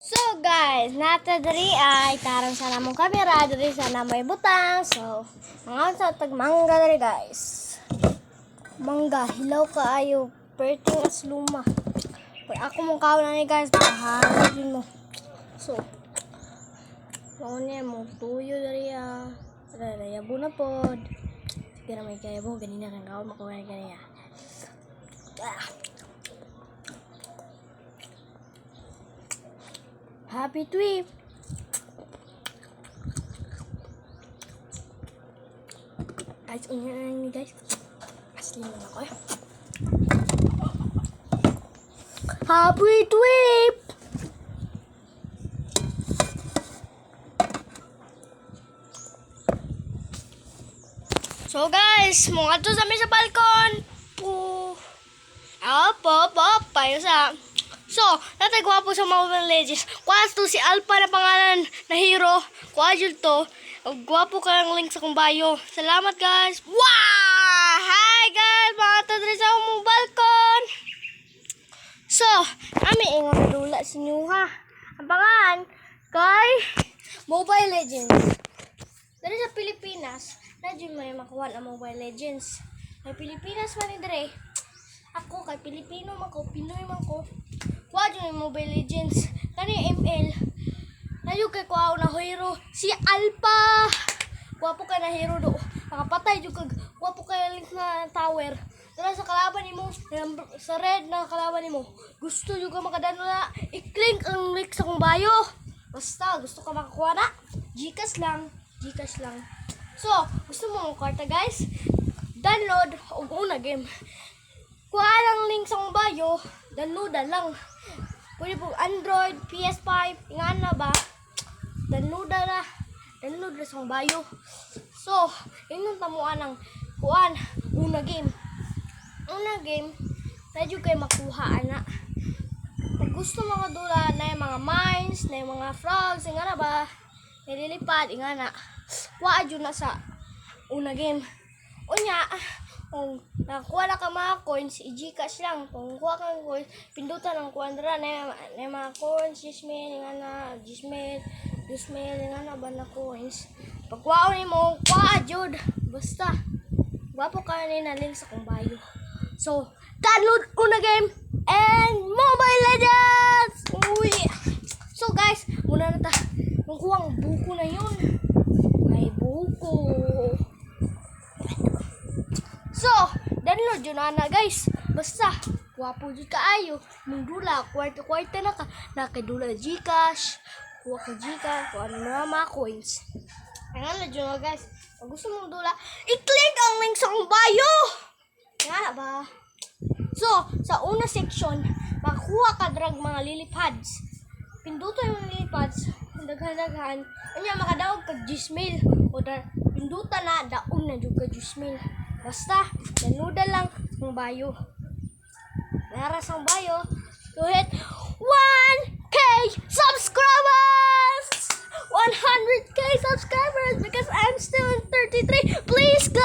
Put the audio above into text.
So guys, nata diri ay tarang sa namong kamera diri sa may butang. So, mga sa tagmangga diri guys. Mangga, hilaw kaayo, perting as luma. Kung ako mong kaon na ni guys, pahanapin mo. So, mauna mo tuyo diri ah. Yabo na pod. Sige na may kayabo, ganina kang kaon makuha na ganina. Happy trip! Guys, unya ni guys. Asli mo ako eh. Happy trip! So guys, mga to sa may sa balkon. Op, payo sa. So, natagwapo sa Mobile Legends. Kuwas to si Alpha na pangalan na hero. Kuwas yun to. Gwapo ka ng link sa kong bio. Salamat guys. Wow! Hi guys! Mga tadri sa mong balkon. So, kami ingat dula sa inyo ha. Ang pangalan kay Mobile Legends. Dari sa Pilipinas, nadyo may makuha ang Mobile Legends. Kay Pilipinas man ni dire. Ako kay Pilipino man ko, Pinoy man ko. Kuha dyan yung Mobile Legends. Kani ML. Nayo kay kuha na hero. Si Alpha. Kuha po ka na hero do. Nakapatay dyan kag. Kuha po ka link na tower. Tara sa kalaban ni mo. Sa red na kalaban ni mo. Gusto dyan ka makadano na. I-click ang link sa kong bio. Basta gusto ka makakuha na. Gcash lang. So, gusto mo mong karta guys? Download o una game. Kuha lang link sa kong bio. Download lang. Pwede po Android, PS5, nga na ba? Download na sa bayo. So, yun yung tamuan ng kuan. Una game, medyo kayo makuha na. Kung gusto mga dula na yung mga mines, na yung mga frogs, nga na ba? Nililipad, nga na. Kuha dyan na sa una game. Unya, kung nakuha na ka mga coins, i-Gcash lang. Kung kuha ka ng coins, pindutan ng kuandra na mga coins, Gmail, nga na ba na coins. Pag kuha mo, kuha jud. Basta, wapo ka na link sa kong bio. So, download una game and Mobile Legends! Uy! So guys, muna na ta. Kung kuha ang buko na yun. May buko. So, download yun na guys. Basta, wapo dyan kaayo. Mung dula, kwarta na ka. Nakadula Gcash. Kuha ka Gcash. Kuha na mga coins. Download yun na guys. Kung gusto mong dula, i-click ang link sa kong bio. Nga na ba? So, sa una section, makakuha ka drag mga lily pads. Pinduto yung lily pads. Daghan-daghan. Kanya makadawag ka Gmail. O pinduta na, daon na dyan ka Gmail. Basta, download lang ng bio. Nara sa bio, to hit 1K subscribers! 100K subscribers because I'm still in 33. Please go!